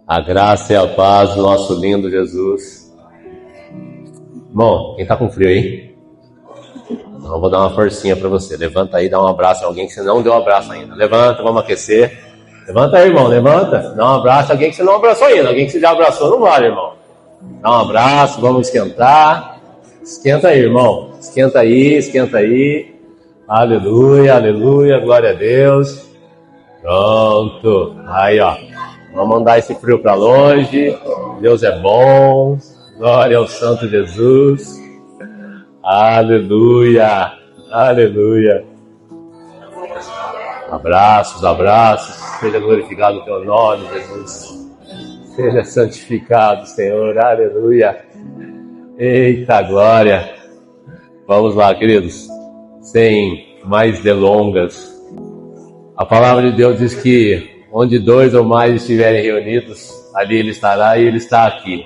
A graça e a paz do nosso lindo Jesus. Bom, quem tá com frio aí? Então eu vou dar uma forcinha pra você. Levanta aí, dá um abraço a alguém que você não deu um abraço ainda. Levanta, vamos aquecer. Levanta aí, irmão, levanta. Dá um abraço a alguém que você não abraçou ainda. Alguém que você já abraçou não vale, irmão. Dá um abraço, vamos esquentar. Esquenta aí, irmão. Esquenta aí, esquenta aí. Aleluia, aleluia, glória a Deus. Pronto. Aí, ó. Vamos mandar esse frio para longe. Deus é bom. Glória ao Santo Jesus. Aleluia. Aleluia. Abraços, abraços. Seja glorificado o teu nome, Jesus. Seja santificado, Senhor. Aleluia. Eita glória. Vamos lá, queridos. Sem mais delongas. A palavra de Deus diz que onde 2 ou mais estiverem reunidos, ali Ele estará e Ele está aqui.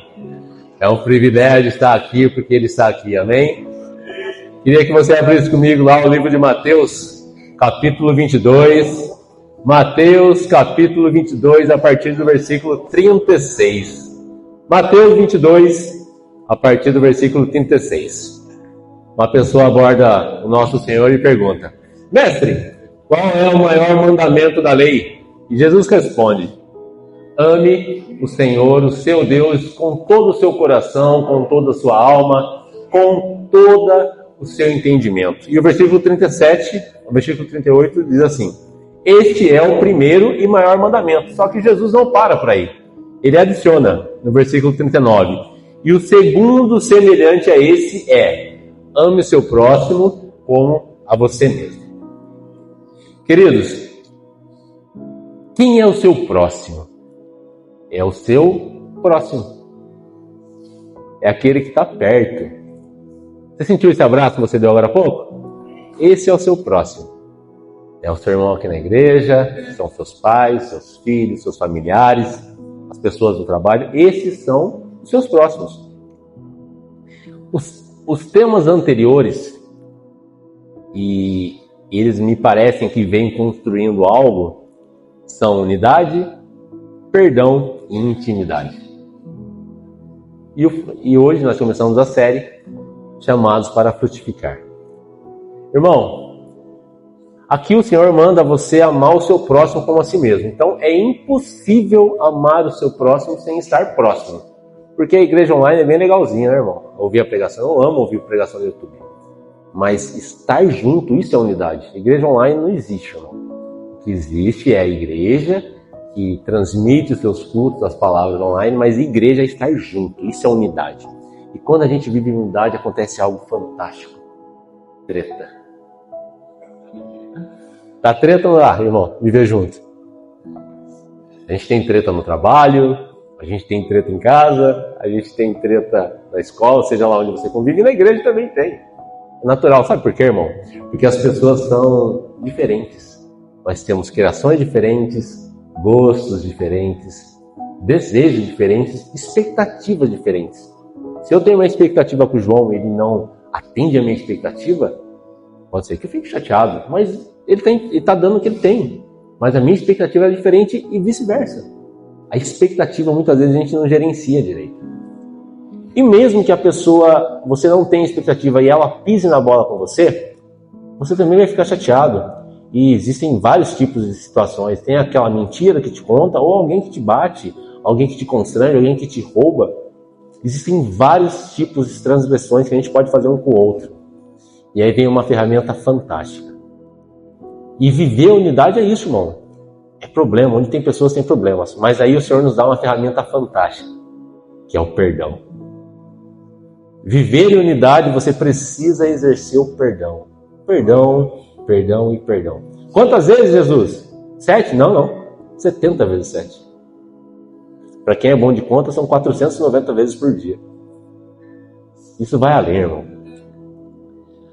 É um privilégio estar aqui porque Ele está aqui, amém? Queria que você abrisse comigo lá o livro de Mateus, capítulo 22. Mateus, capítulo 22, a partir do versículo 36. Mateus 22, a partir do versículo 36. Uma pessoa aborda o nosso Senhor e pergunta: Mestre, qual é o maior mandamento da lei? E Jesus responde: ame o Senhor, o seu Deus, com todo o seu coração, com toda a sua alma, com todo o seu entendimento. E o versículo 37, o versículo 38 diz assim: este é o primeiro e maior mandamento. Só que Jesus não para por aí. Ele adiciona no versículo 39: e o segundo semelhante a esse é: ame o seu próximo como a você mesmo. Queridos, quem é o seu próximo? É o seu próximo. É aquele que está perto. Você sentiu esse abraço que você deu agora há pouco? Esse é o seu próximo. É o seu irmão aqui na igreja, são seus pais, seus filhos, seus familiares, as pessoas do trabalho. Esses são os seus próximos. Os temas anteriores, e eles me parecem que vêm construindo algo, são unidade, perdão e intimidade. E hoje nós começamos a série Chamados para Frutificar. Irmão, aqui o Senhor manda você amar o seu próximo como a si mesmo. Então é impossível amar o seu próximo sem estar próximo. Porque a igreja online é bem legalzinha, né, irmão? Ouvir a pregação, eu amo ouvir a pregação no YouTube. Mas estar junto, isso é unidade. Igreja online não existe, irmão. O que existe é a igreja que transmite os seus cultos, as palavras online, mas igreja é estar junto, isso é unidade. E quando a gente vive em unidade, acontece algo fantástico. Treta. Tá treta lá, irmão? Viver junto. A gente tem treta no trabalho, a gente tem treta em casa, a gente tem treta na escola, seja lá onde você convive, e na igreja também tem. É natural, sabe por quê, irmão? Porque as pessoas são diferentes. Nós temos criações diferentes, gostos diferentes, desejos diferentes, expectativas diferentes. Se eu tenho uma expectativa com o João e ele não atende a minha expectativa, pode ser que eu fique chateado, mas ele está dando o que ele tem. Mas a minha expectativa é diferente e vice-versa. A expectativa muitas vezes a gente não gerencia direito. E mesmo que a pessoa, você não tenha expectativa e ela pise na bola com você, você também vai ficar chateado. E existem vários tipos de situações. Tem aquela mentira que te conta, ou alguém que te bate, alguém que te constrange, alguém que te rouba. Existem vários tipos de transgressões que a gente pode fazer um com o outro. E aí vem uma ferramenta fantástica. E viver a unidade é isso, irmão. É problema, onde tem pessoas tem problemas. Mas aí o Senhor nos dá uma ferramenta fantástica, que é o perdão. Viver em unidade, você precisa exercer o perdão. Perdão, perdão e perdão. Quantas vezes, Jesus? 7? Não. 70 vezes 7. Para quem é bom de conta, são 490 vezes por dia. Isso vai além, irmão.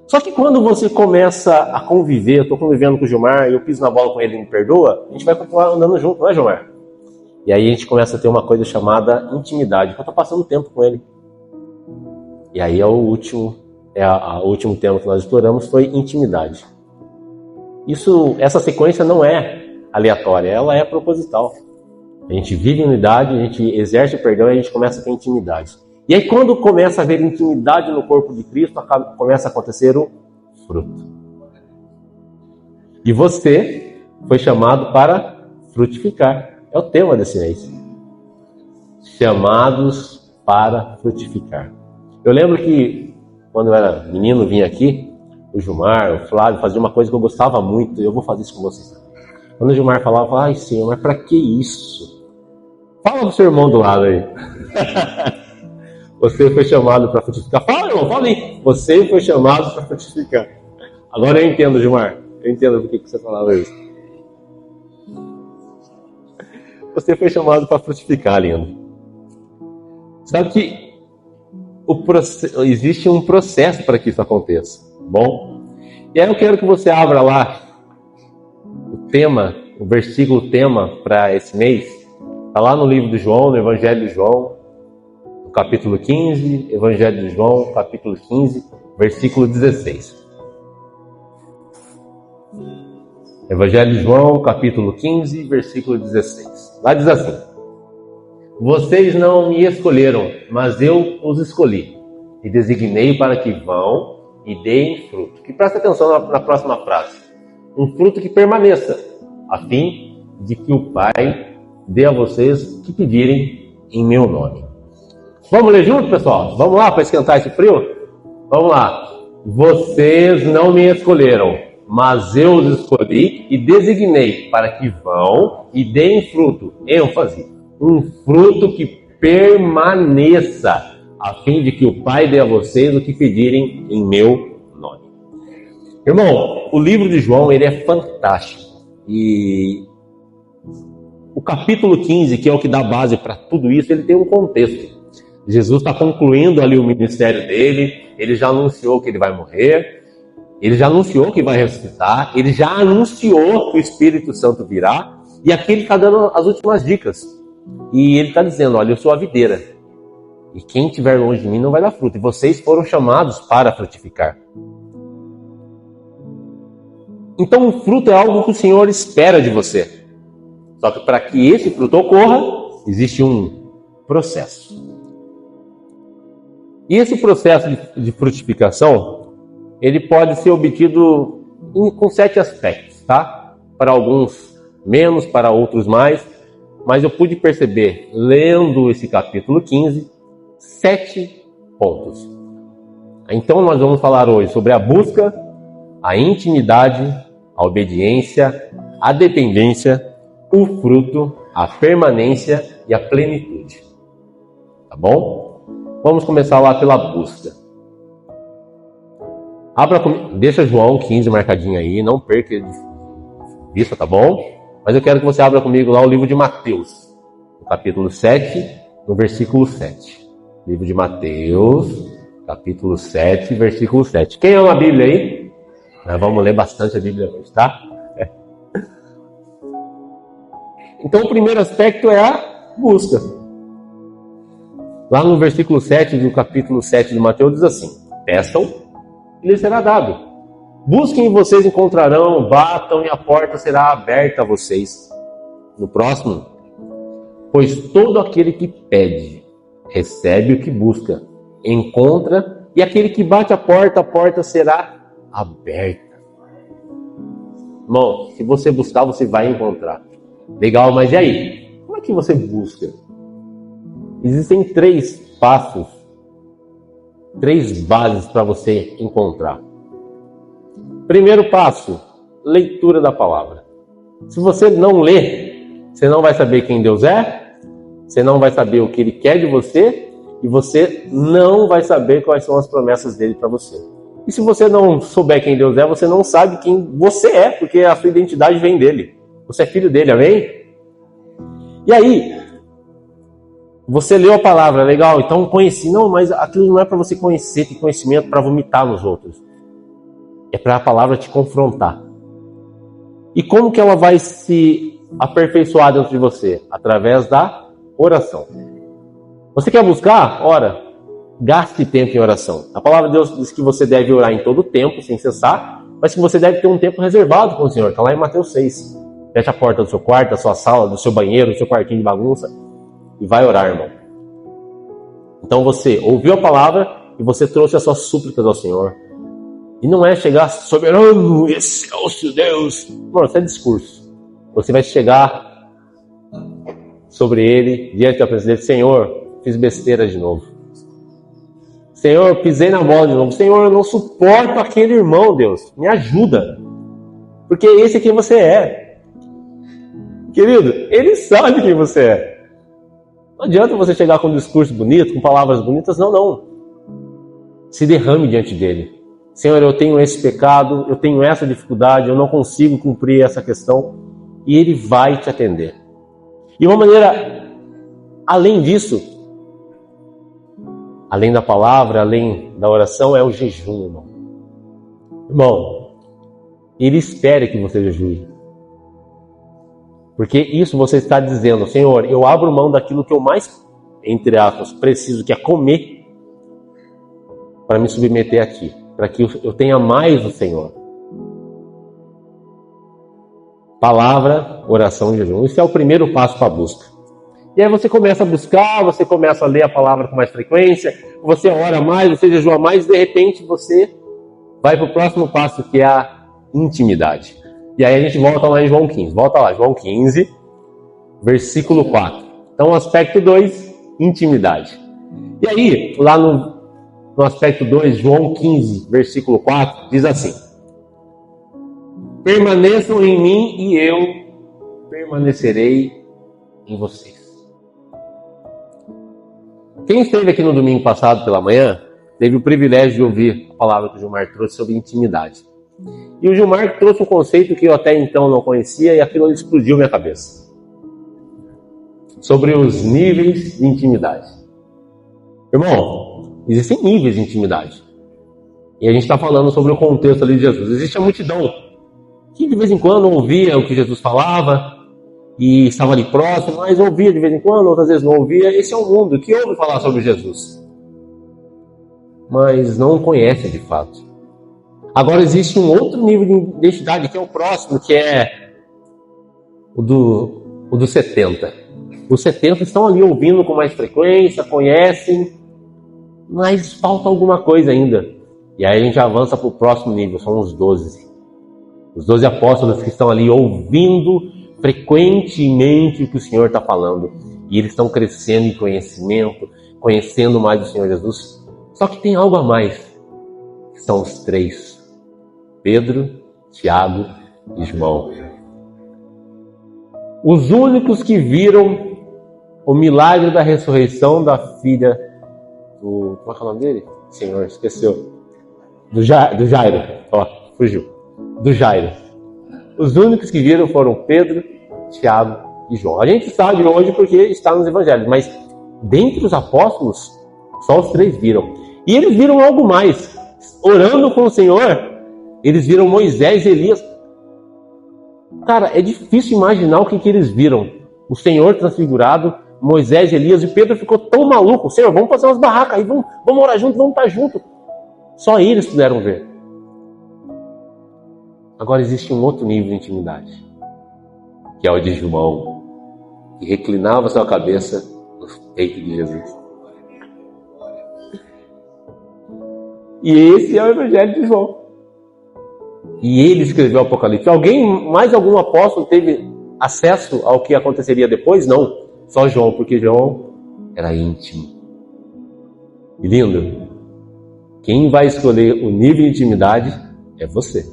Só que quando você começa a conviver, eu estou convivendo com o Gilmar, eu piso na bola com ele e me perdoa, a gente vai continuar andando junto, não é, Gilmar? E aí a gente começa a ter uma coisa chamada intimidade, porque eu estou passando tempo com ele. E aí o último tema que nós exploramos foi intimidade. Essa sequência não é aleatória, ela é proposital. A gente vive em unidade, a gente exerce o perdão e a gente começa a ter intimidade. E aí quando começa a haver intimidade no corpo de Cristo, começa a acontecer o fruto. E você foi chamado para frutificar. É o tema desse mês. Chamados para frutificar. Eu lembro que quando eu era menino, vinha aqui, o Gilmar, o Flávio, fazia uma coisa que eu gostava muito, e eu vou fazer isso com vocês. Quando o Gilmar falava, ai Senhor, mas para que isso? Fala pro seu irmão do lado aí. Você foi chamado para frutificar. Fala, irmão, fala aí. Você foi chamado para frutificar. Agora eu entendo, Gilmar. Eu entendo por que você falava isso. Você foi chamado para frutificar, lindo. Sabe que existe um processo para que isso aconteça. Bom? E aí eu quero que você abra lá o versículo tema para esse mês. Está lá no livro de João, no Evangelho de João, no capítulo 15, Evangelho de João, capítulo 15, versículo 16. Evangelho de João, capítulo 15, versículo 16. Lá diz assim: vocês não me escolheram, mas eu os escolhi, e designei para que vão e deem fruto. Que preste atenção na próxima frase. Um fruto que permaneça, a fim de que o Pai dê a vocês o que pedirem em meu nome. Vamos ler junto, pessoal? Vamos lá para esquentar esse frio? Vamos lá. Vocês não me escolheram, mas eu os escolhi e designei para que vão e deem fruto. ênfase, um fruto que permaneça, a fim de que o Pai dê a vocês o que pedirem em meu nome. Irmão, o livro de João, ele é fantástico. E o capítulo 15, que é o que dá base para tudo isso, ele tem um contexto. Jesus está concluindo ali o ministério dele, ele já anunciou que ele vai morrer, ele já anunciou que vai ressuscitar, ele já anunciou que o Espírito Santo virá, e aqui ele está dando as últimas dicas. E ele está dizendo, olha, eu sou a videira, e quem estiver longe de mim não vai dar fruto, e vocês foram chamados para frutificar. Então o fruto é algo que o Senhor espera de você. Só que para que esse fruto ocorra, existe um processo. E esse processo de frutificação, ele pode ser obtido com 7 aspectos, tá? Para alguns menos, para outros mais. Mas eu pude perceber, lendo esse capítulo 15, 7 pontos. Então nós vamos falar hoje sobre a busca, a intimidade, a obediência, a dependência, o fruto, a permanência e a plenitude. Tá bom? Vamos começar lá pela busca. Abra comigo, deixa João 15 marcadinho aí, não perca de vista, tá bom? Mas eu quero que você abra comigo lá o livro de Mateus, no capítulo 7, no versículo 7. Livro de Mateus, capítulo 7, versículo 7. Quem ama a Bíblia aí? Nós vamos ler bastante a Bíblia hoje, tá? Então o primeiro aspecto é a busca. Lá no versículo 7 do capítulo 7 de Mateus diz assim: peçam e lhes será dado. Busquem e vocês encontrarão, batam e a porta será aberta a vocês. No próximo, pois todo aquele que pede, recebe o que busca, encontra, e aquele que bate a porta será aberta. Irmão, se você buscar, você vai encontrar. Legal, mas e aí? Como é que você busca? Existem 3 passos, 3 bases para você encontrar. Primeiro passo, leitura da palavra. Se você não ler, você não vai saber quem Deus é, você não vai saber o que Ele quer de você, e você não vai saber quais são as promessas dele para você. E se você não souber quem Deus é, você não sabe quem você é, porque a sua identidade vem dele. Você é filho dele, amém? E aí, você leu a palavra, legal, então conheci. Não, mas aquilo não é para você conhecer, ter conhecimento para vomitar nos outros. É para a palavra te confrontar. E como que ela vai se aperfeiçoar dentro de você? Através da oração. Você quer buscar? Ora. Gaste tempo em oração. A palavra de Deus diz que você deve orar em todo tempo, sem cessar, mas que você deve ter um tempo reservado com o Senhor. Está lá em Mateus 6. Fecha a porta do seu quarto, da sua sala, do seu banheiro, do seu quartinho de bagunça e vai orar, irmão. Então você ouviu a palavra e você trouxe as suas súplicas ao Senhor. E não é chegar soberano, excelso Deus. Não, isso é discurso. Você vai chegar sobre ele, diante da presença dele. Senhor, fiz besteira de novo. Senhor, pisei na bola de novo. Senhor, eu não suporto aquele irmão, Deus. Me ajuda. Porque esse é quem você é. Querido, ele sabe quem você é. Não adianta você chegar com um discurso bonito, com palavras bonitas. Não. Se derrame diante dele. Senhor, eu tenho esse pecado, eu tenho essa dificuldade, eu não consigo cumprir essa questão. E ele vai te atender. E uma maneira, além disso, além da palavra, além da oração, é o jejum, irmão. Irmão, ele espera que você jejue. Porque isso você está dizendo, Senhor, eu abro mão daquilo que eu mais, entre aspas, preciso, que é comer, para me submeter aqui, para que eu tenha mais do Senhor. Palavra, oração e jejum. Isso é o primeiro passo para a busca. E aí você começa a buscar, você começa a ler a palavra com mais frequência, você ora mais, você jejua mais, e de repente você vai para o próximo passo, que é a intimidade. E aí a gente volta lá em João 15. Volta lá, João 15, versículo 4. Então, aspecto 2, intimidade. E aí, lá no aspecto 2, João 15, versículo 4, diz assim: permaneçam em mim e eu permanecerei em vocês. Quem esteve aqui no domingo passado pela manhã, teve o privilégio de ouvir a palavra que o Gilmar trouxe sobre intimidade. E o Gilmar trouxe um conceito que eu até então não conhecia e aquilo explodiu minha cabeça. Sobre os níveis de intimidade. Irmão, existem níveis de intimidade. E a gente está falando sobre o contexto ali de Jesus. Existe a multidão que de vez em quando ouvia o que Jesus falava e estava ali próximo, mas ouvia de vez em quando, outras vezes não ouvia. Esse é o mundo que ouve falar sobre Jesus, mas não conhece de fato. Agora existe um outro nível de identidade, que é o próximo, que é o dos 70. Os 70 estão ali ouvindo com mais frequência, conhecem, mas falta alguma coisa ainda. E aí a gente avança para o próximo nível, são os 12. Os 12 apóstolos que estão ali ouvindo frequentemente o que o Senhor está falando. E eles estão crescendo em conhecimento, conhecendo mais do Senhor Jesus. Só que tem algo a mais, que são os 3. Pedro, Tiago e João. Os únicos que viram o milagre da ressurreição da filha do... Como é que é o nome dele? Senhor, esqueceu. Do Jairo. Ó, fugiu. Do Jairo. Os únicos que viram foram Pedro, Tiago e João. A gente sabe hoje porque está nos evangelhos, mas dentre os apóstolos, só os 3 viram. E eles viram algo mais. Orando com o Senhor, eles viram Moisés e Elias. Cara, é difícil imaginar o que eles viram. O Senhor transfigurado, Moisés e Elias, e Pedro ficou tão maluco. Senhor, vamos fazer umas barracas aí, vamos orar junto, vamos estar junto. Só eles puderam ver. Agora existe um outro nível de intimidade, que é o de João, que reclinava sua cabeça no peito de Jesus. E esse é o Evangelho de João. E ele escreveu o Apocalipse. Mais algum apóstolo teve acesso ao que aconteceria depois? Não. Só João, porque João era íntimo. E lindo, quem vai escolher o nível de intimidade é você.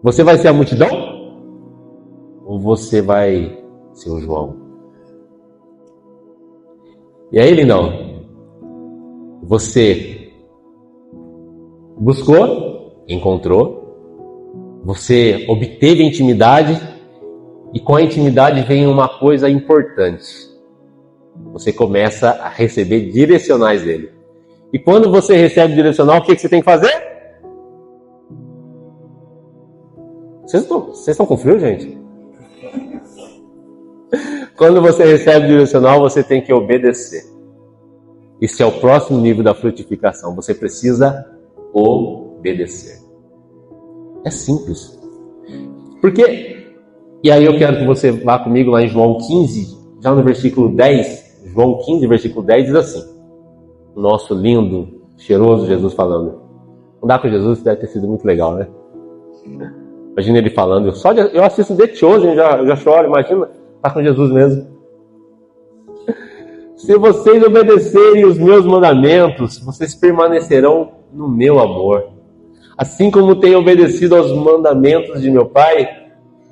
Você vai ser a multidão? Ou você vai ser o João? E aí, lindão? Você buscou, encontrou, você obteve a intimidade, e com a intimidade vem uma coisa importante. Você começa a receber direcionais dele. E quando você recebe direcional, o que você tem que fazer? Vocês estão com frio, gente? Quando você recebe direcional, você tem que obedecer. Esse é o próximo nível da frutificação. Você precisa obedecer. É simples. Porque E aí eu quero que você vá comigo lá em João 15, já no versículo 10. João 15, versículo 10 diz assim: o nosso lindo, cheiroso Jesus falando. Andar com Jesus deve ter sido muito legal, né? Imagina ele falando. Eu assisto The Chosen, eu já choro. Imagina estar com Jesus mesmo. Se vocês obedecerem os meus mandamentos, vocês permanecerão no meu amor. Assim como tenho obedecido aos mandamentos de meu Pai,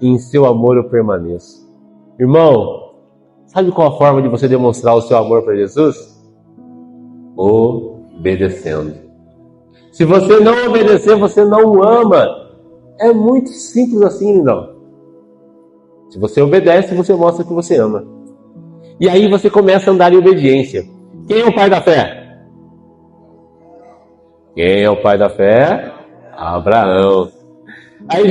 em seu amor eu permaneço. Irmão, sabe qual a forma de você demonstrar o seu amor para Jesus? Obedecendo. Se você não obedecer, você não o ama. É muito simples assim, lindão. Se você obedece, você mostra que você ama. E aí você começa a andar em obediência. Quem é o pai da fé? Quem é o pai da fé? Abraão. Aí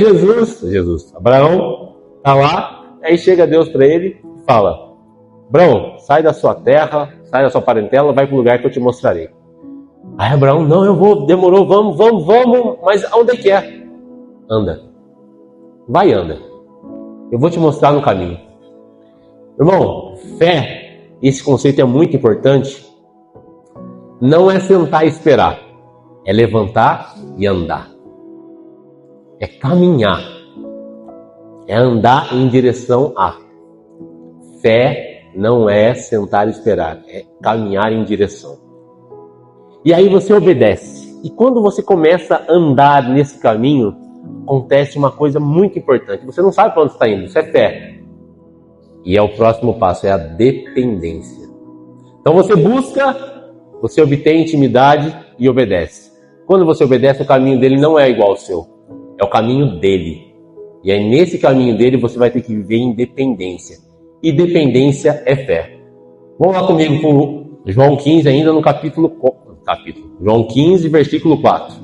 Abraão está lá, aí chega Deus para ele e fala: Abraão, sai da sua terra, sai da sua parentela, vai para o lugar que eu te mostrarei. Aí Abraão, não, eu vou, demorou, vamos, mas aonde é que é? Anda. Vai, anda. Eu vou te mostrar no caminho. Irmão, fé, esse conceito é muito importante. Não é sentar e esperar. É levantar e andar. É caminhar. É andar em direção a. Fé não é sentar e esperar. É caminhar em direção. E aí você obedece. E quando você começa a andar nesse caminho, acontece uma coisa muito importante. Você não sabe para onde está indo. Isso é fé. E é o próximo passo, é a dependência. Então você busca, você obtém intimidade e obedece. Quando você obedece, o caminho dele não é igual ao seu. É o caminho dele. E aí nesse caminho dele você vai ter que viver em dependência. E dependência é fé. Vamos lá comigo para João 15, ainda no capítulo. João 15, versículo 4.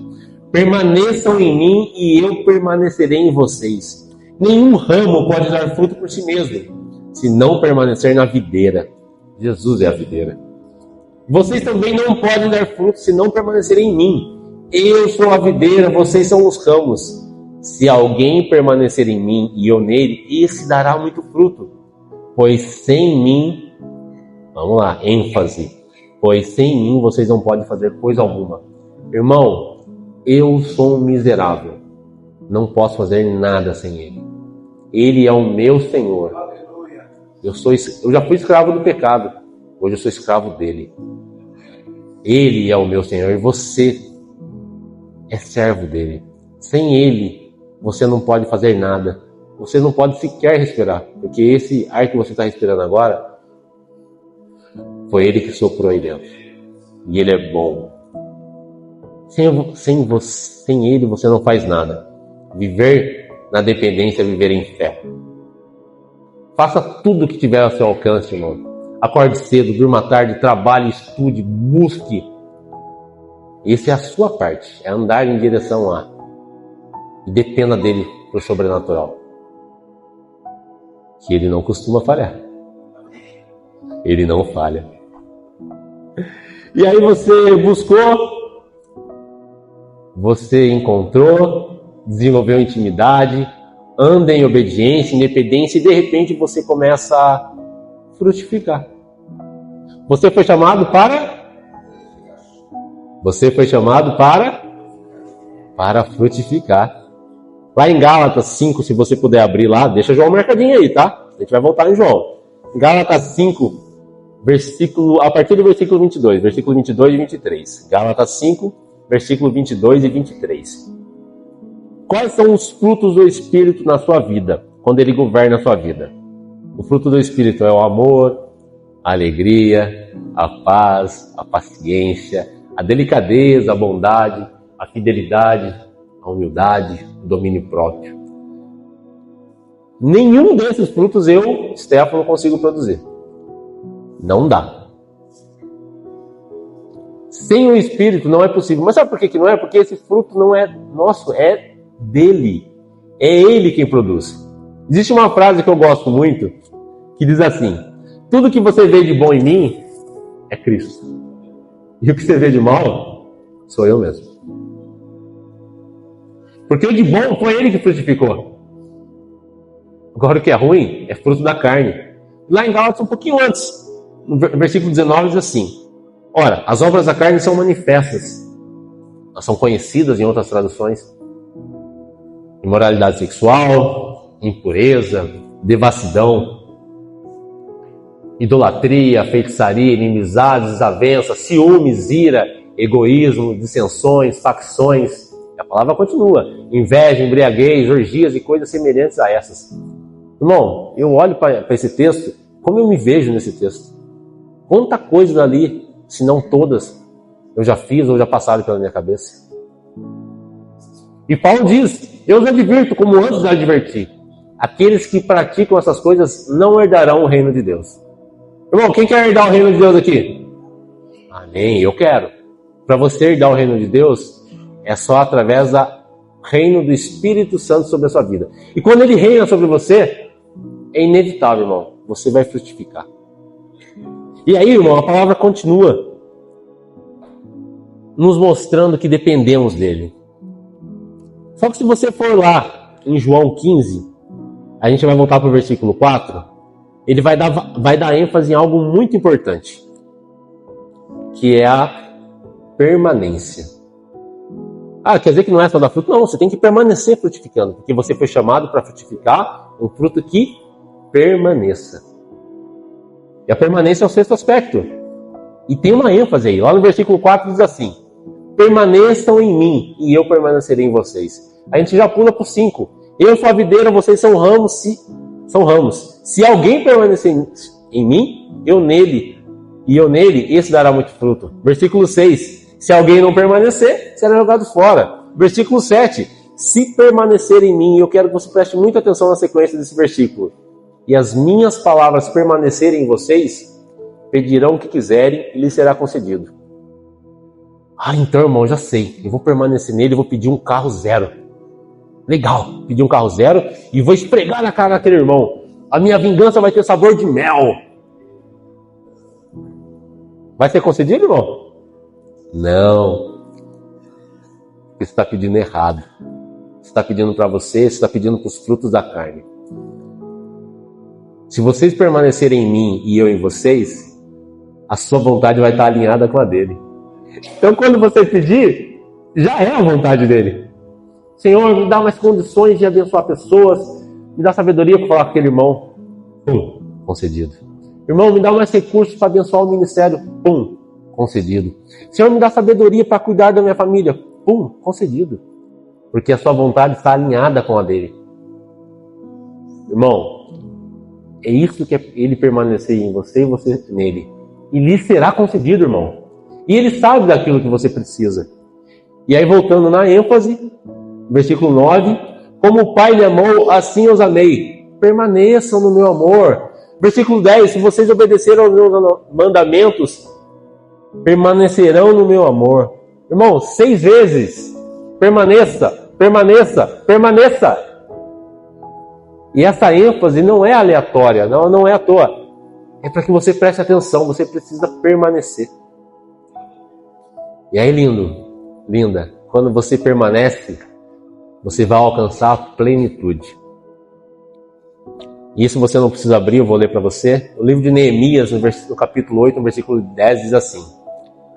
Permaneçam em mim e eu permanecerei em vocês. Nenhum ramo pode dar fruto por si mesmo, se não permanecer na videira. Jesus é a videira. Vocês também não podem dar fruto se não permanecerem em mim. Eu sou a videira, vocês são os ramos. Se alguém permanecer em mim e eu nele, esse dará muito fruto. Pois sem mim, vamos lá, ênfase. Pois sem mim vocês não podem fazer coisa alguma. Irmão, eu sou um miserável. Não posso fazer nada sem ele. Ele é o meu Senhor. Eu já fui escravo do pecado. Hoje eu sou escravo dele. Ele é o meu Senhor e você é servo dele. Sem ele, você não pode fazer nada. Você não pode sequer respirar. Porque esse ar que você está respirando agora, foi ele que soprou aí dentro. E ele é bom. Sem ele, você não faz nada. Viver na dependência é viver em fé. Faça tudo o que tiver ao seu alcance, irmão. Acorde cedo, durma tarde, trabalhe, estude, busque. Essa é a sua parte. É andar em direção a. E dependa dele para o sobrenatural. Que ele não costuma falhar. Ele não falha. E aí você buscou, você encontrou, desenvolveu intimidade, anda em obediência, independência, e de repente você começa a frutificar. Você foi chamado para frutificar. Lá em Gálatas 5, se você puder abrir lá, deixa João marcadinho aí, tá? A gente vai voltar em João. Gálatas 5, a partir do versículo 22 e 23. Gálatas 5, versículo 22 e 23. Quais são os frutos do Espírito na sua vida, quando ele governa a sua vida? O fruto do Espírito é o amor, a alegria, a paz, a paciência, a delicadeza, a bondade, a fidelidade, a humildade, o domínio próprio. Nenhum desses frutos eu, Stefano, consigo produzir. Não dá. Sem o Espírito não é possível. Mas sabe por que não é? Porque esse fruto não é nosso, é dele. É ele quem produz. Existe uma frase que eu gosto muito, que diz assim: tudo que você vê de bom em mim é Cristo. E o que você vê de mal sou eu mesmo. Porque o de bom foi ele que frutificou. Agora o que é ruim é fruto da carne. Lá em Gálatas, um pouquinho antes, no versículo 19, diz assim: ora, as obras da carne são manifestas. Elas são conhecidas em outras traduções: imoralidade sexual, impureza, devassidão, idolatria, feitiçaria, inimizades, desavenças, ciúmes, ira, egoísmo, dissensões, facções. E a palavra continua: inveja, embriaguez, orgias e coisas semelhantes a essas. Irmão, eu olho para esse texto, como eu me vejo nesse texto? Quanta coisa dali, se não todas, eu já fiz ou já passaram pela minha cabeça. E Paulo diz: eu os advirto, como antes os adverti. Aqueles que praticam essas coisas não herdarão o reino de Deus. Irmão, quem quer herdar o reino de Deus aqui? Amém, eu quero. Para você herdar o reino de Deus, é só através do reino do Espírito Santo sobre a sua vida. E quando ele reina sobre você, é inevitável, irmão, você vai frutificar. E aí, irmão, a palavra continua nos mostrando que dependemos dele. Só que se você for lá em João 15, a gente vai voltar para o versículo 4, ele vai dar ênfase em algo muito importante, que é a permanência. Ah, quer dizer que não é só dar fruto? Não, você tem que permanecer frutificando, porque você foi chamado para frutificar um fruto que permaneça. E a permanência é o sexto aspecto. E tem uma ênfase aí. Lá no versículo 4 diz assim: permaneçam em mim e eu permanecerei em vocês. A gente já pula para o 5. Eu sou a videira, vocês são ramos. Se alguém permanecer em mim, eu nele, e eu nele, esse dará muito fruto. Versículo 6. Se alguém não permanecer, será jogado fora. Versículo 7. Se permanecer em mim, eu quero que você preste muita atenção na sequência desse versículo. E as minhas palavras permanecerem em vocês, pedirão o que quiserem e lhes será concedido. Ah, então, irmão, já sei. Eu vou permanecer nele, vou pedir um carro zero. Legal, pedir um carro zero e vou esfregar na cara daquele irmão. A minha vingança vai ter sabor de mel. Vai ser concedido, irmão? Não. Você está pedindo errado. Você está pedindo para você está pedindo para os frutos da carne. Se vocês permanecerem em mim e eu em vocês, a sua vontade vai estar alinhada com a dele. Então, quando você pedir, já é a vontade dele. Senhor, me dá mais condições de abençoar pessoas, me dá sabedoria para falar com aquele irmão. Pum, concedido. Irmão, me dá mais recursos para abençoar o ministério. Pum, concedido. Senhor, me dá sabedoria para cuidar da minha família. Pum, concedido. Porque a sua vontade está alinhada com a dele. Irmão, é isso que é ele permanecer em você e você nele. E lhe será concedido, irmão. E ele sabe daquilo que você precisa. E aí, voltando na ênfase, versículo 9: como o Pai me amou, assim eu os amei. Permaneçam no meu amor. Versículo 10: se vocês obedecerem aos meus mandamentos, permanecerão no meu amor. Irmão, 6 vezes. Permaneça, permaneça, permaneça. E essa ênfase não é aleatória, não é à toa. É para que você preste atenção, você precisa permanecer. E aí, linda, quando você permanece, você vai alcançar a plenitude. Isso você não precisa abrir, eu vou ler para você. O livro de Neemias, no capítulo 8, no versículo 10, diz assim: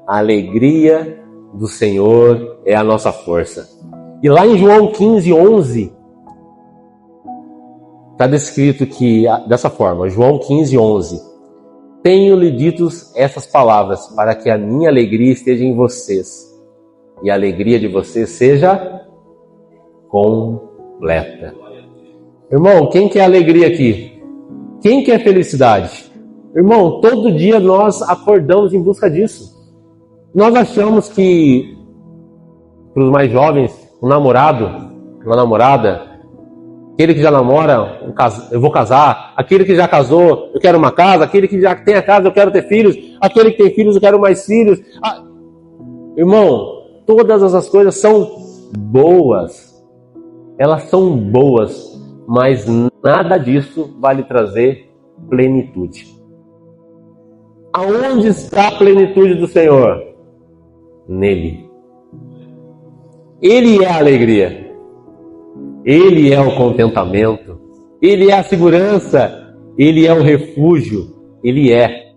a alegria do Senhor é a nossa força. E lá em João 15, 11, está descrito que, dessa forma, João 15, 11: tenho-lhe dito essas palavras, para que a minha alegria esteja em vocês, e a alegria de vocês seja completa. Irmão, quem quer alegria aqui? Quem quer felicidade? Irmão, todo dia nós acordamos em busca disso. Nós achamos que, para os mais jovens, um namorado, uma namorada, aquele que já namora, eu vou casar. Aquele que já casou, eu quero uma casa. Aquele que já tem a casa, eu quero ter filhos. Aquele que tem filhos, eu quero mais filhos. Irmão, todas essas coisas são boas. Elas são boas, mas nada disso vai lhe trazer plenitude. Aonde está a plenitude do Senhor? Nele. Ele é a alegria. Ele é o contentamento. Ele é a segurança, Ele é o refúgio, Ele é.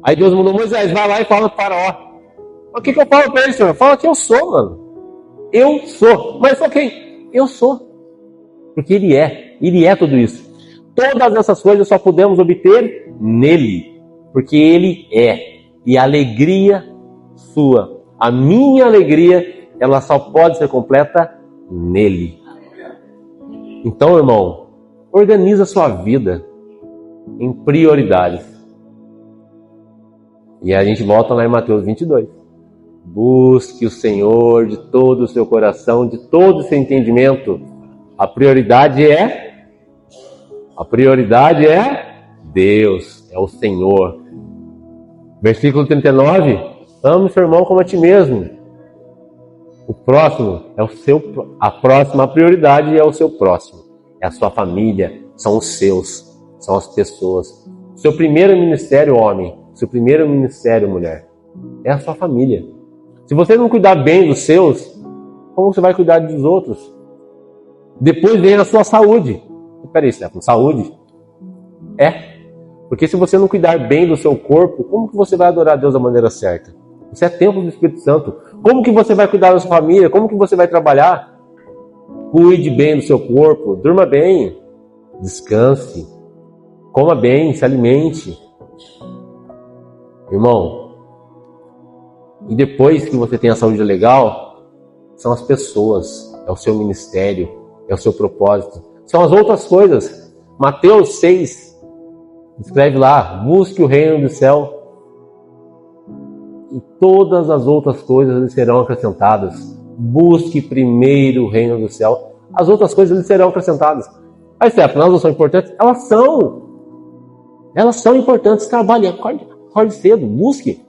Aí Deus mandou Moisés, vai lá e fala para o Faraó. O que eu falo para ele, Senhor? Fala que eu sou, mano. Eu sou. Mas só quem? Eu sou. Porque Ele é tudo isso. Todas essas coisas só podemos obter nele, porque Ele é. E a alegria sua, a minha alegria, ela só pode ser completa nele. Então, irmão, organiza a sua vida em prioridades. E a gente volta lá em Mateus 22. Busque o Senhor de todo o seu coração, de todo o seu entendimento. A prioridade é Deus, é o Senhor. Versículo 39. Ame seu irmão como a ti mesmo. O próximo é a próxima prioridade é o seu próximo. É a sua família, são os seus, são as pessoas. Seu primeiro ministério, homem, seu primeiro ministério, mulher, é a sua família. Se você não cuidar bem dos seus, como você vai cuidar dos outros? Depois vem a sua saúde. Peraí, Stefano, saúde? Porque se você não cuidar bem do seu corpo, como que você vai adorar a Deus da maneira certa? Você é templo do Espírito Santo. Como que você vai cuidar da sua família? Como que você vai trabalhar? Cuide bem do seu corpo, durma bem, descanse, coma bem, se alimente. Irmão, e depois que você tem a saúde legal, são as pessoas, é o seu ministério, é o seu propósito. São as outras coisas. Mateus 6, escreve lá, busque o reino do céu e todas as outras coisas lhe serão acrescentadas. Busque primeiro o reino do céu, as outras coisas lhe serão acrescentadas. Mas, Stefano, elas não são importantes? Elas são importantes. Trabalhe, acorde cedo, busque.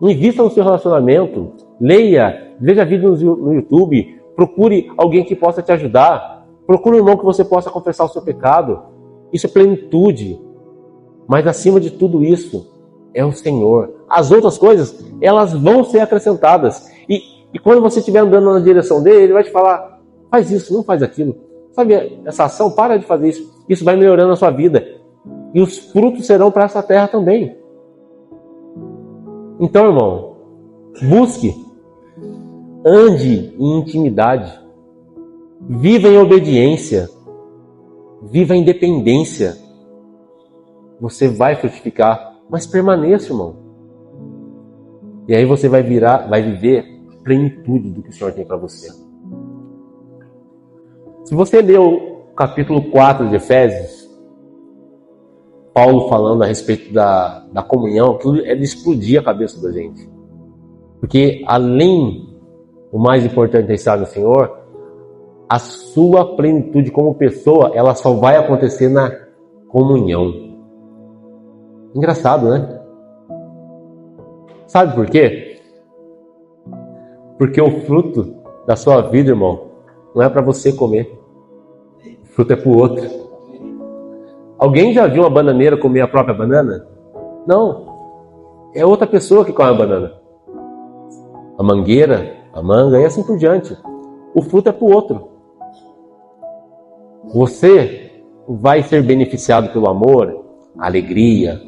Invista no seu relacionamento, leia, veja vídeos no YouTube, procure alguém que possa te ajudar, procure um irmão que você possa confessar o seu pecado. Isso é plenitude. Mas acima de tudo isso é o Senhor. As outras coisas, elas vão ser acrescentadas. E quando você estiver andando na direção dele, ele vai te falar, faz isso, não faz aquilo. Sabe, essa ação, para de fazer isso. Isso vai melhorando a sua vida. E os frutos serão para essa terra também. Então, irmão, busque, ande em intimidade, viva em obediência, viva em dependência. Você vai frutificar, mas permaneça, irmão. E aí você vai viver a plenitude do que o Senhor tem para você. Se você ler o capítulo 4 de Efésios, Paulo falando a respeito da comunhão, tudo é de explodir a cabeça da gente. Porque além, o mais importante é estar no Senhor, a sua plenitude como pessoa, ela só vai acontecer na comunhão. Engraçado, né? Sabe por quê? Porque o fruto da sua vida, irmão, não é para você comer. O fruto é para o outro. Alguém já viu uma bananeira comer a própria banana? Não. É outra pessoa que come a banana. A mangueira, a manga e assim por diante. O fruto é para o outro. Você vai ser beneficiado pelo amor, a alegria,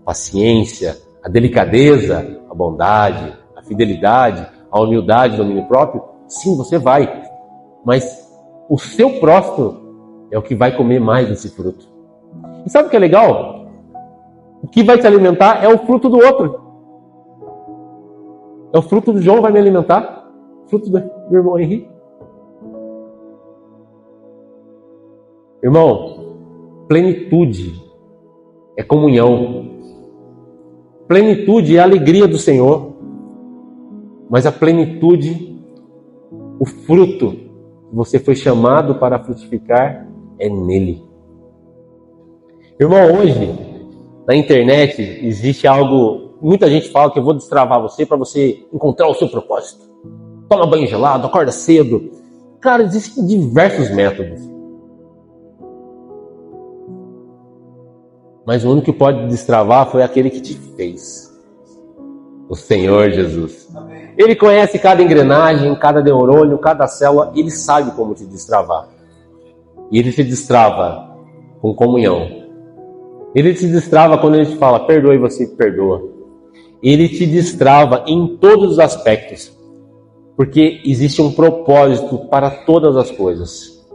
a paciência, a delicadeza, a bondade, a fidelidade, a humildade, o domínio próprio. Sim, você vai. Mas o seu próximo é o que vai comer mais desse fruto. E sabe o que é legal? O que vai te alimentar é o fruto do outro. É o fruto do João que vai me alimentar. O fruto do meu irmão Henrique. Irmão, plenitude é comunhão. Plenitude é a alegria do Senhor. Mas a plenitude, o fruto que você foi chamado para frutificar é nele. Irmão, hoje, na internet, existe algo... Muita gente fala que eu vou destravar você para você encontrar o seu propósito. Toma banho gelado, acorda cedo. Cara, existem diversos métodos. Mas o único que pode destravar foi aquele que te fez. O Senhor Jesus. Ele conhece cada engrenagem, cada neurônio, cada célula. Ele sabe como te destravar. E ele te destrava com comunhão. Ele te destrava quando ele te fala, perdoa e você perdoa. Ele te destrava em todos os aspectos. Porque existe um propósito para todas as coisas.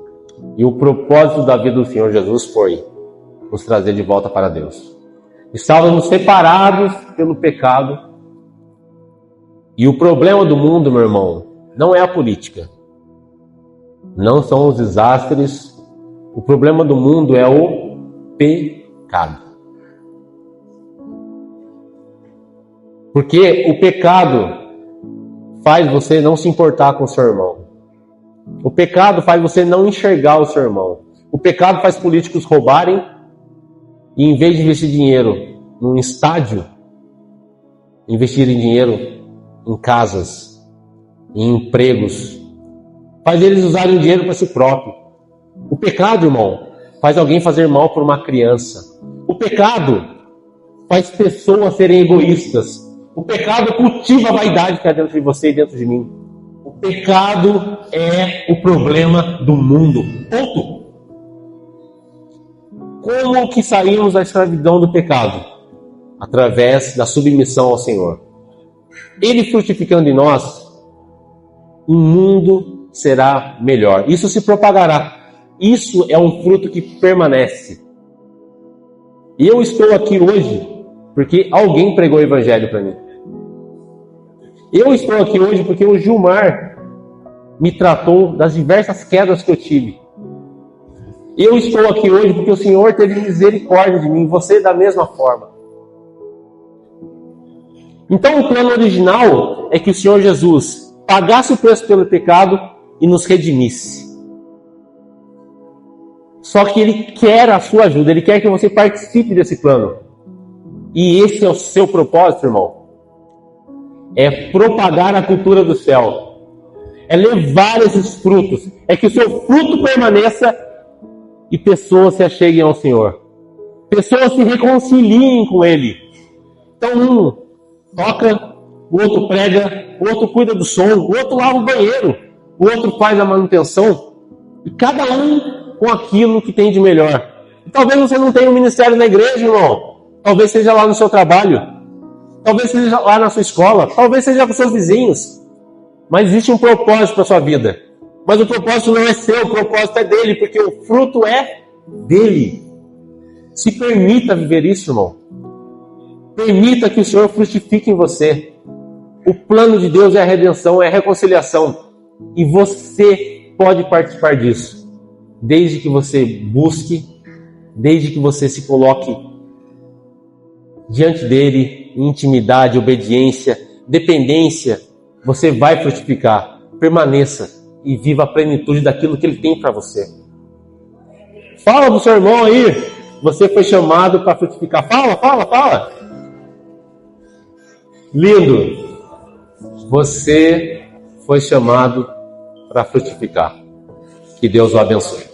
E o propósito da vida do Senhor Jesus foi nos trazer de volta para Deus. Estávamos separados pelo pecado. E o problema do mundo, meu irmão, não é a política. Não são os desastres. O problema do mundo é o pecado. Porque o pecado faz você não se importar com o seu irmão. O pecado faz você não enxergar o seu irmão. O pecado faz políticos roubarem e, em vez de investir dinheiro num estádio, investirem dinheiro em casas, em empregos. Faz eles usarem o dinheiro para si próprio. O pecado, irmão, faz alguém fazer mal por uma criança. O pecado faz pessoas serem egoístas. O pecado cultiva a vaidade que há dentro de você e dentro de mim. O pecado é o problema do mundo. Ponto. Como que saímos da escravidão do pecado? Através da submissão ao Senhor. Ele frutificando em nós, o mundo será melhor. Isso se propagará. Isso é um fruto que permanece. E eu estou aqui hoje porque alguém pregou o evangelho para mim. Eu estou aqui hoje porque o Gilmar me tratou das diversas quedas que eu tive. Eu estou aqui hoje porque o Senhor teve misericórdia de mim, você da mesma forma. Então o plano original é que o Senhor Jesus pagasse o preço pelo pecado e nos redimisse. Só que Ele quer a sua ajuda, Ele quer que você participe desse plano. E esse é o seu propósito, irmão. É propagar a cultura do céu. É levar esses frutos. É que o seu fruto permaneça e pessoas se acheguem ao Senhor. Pessoas se reconciliem com Ele. Então um toca, o outro prega, o outro cuida do som, o outro lava o banheiro, o outro faz a manutenção. E cada um com aquilo que tem de melhor. E talvez você não tenha um ministério na igreja, irmão. Talvez seja lá no seu trabalho. Talvez seja lá na sua escola. Talvez seja com seus vizinhos. Mas existe um propósito para a sua vida. Mas o propósito não é seu, o propósito é dele, porque o fruto é dele. Se permita viver isso, irmão. Permita que o Senhor frutifique em você. O plano de Deus é a redenção, é a reconciliação. E você pode participar disso. Desde que você busque, desde que você se coloque diante dele, em intimidade, obediência, dependência, você vai frutificar. Permaneça e viva a plenitude daquilo que Ele tem para você. Fala do seu irmão aí, você foi chamado para frutificar. Fala. Lindo. Você foi chamado para frutificar. Que Deus o abençoe.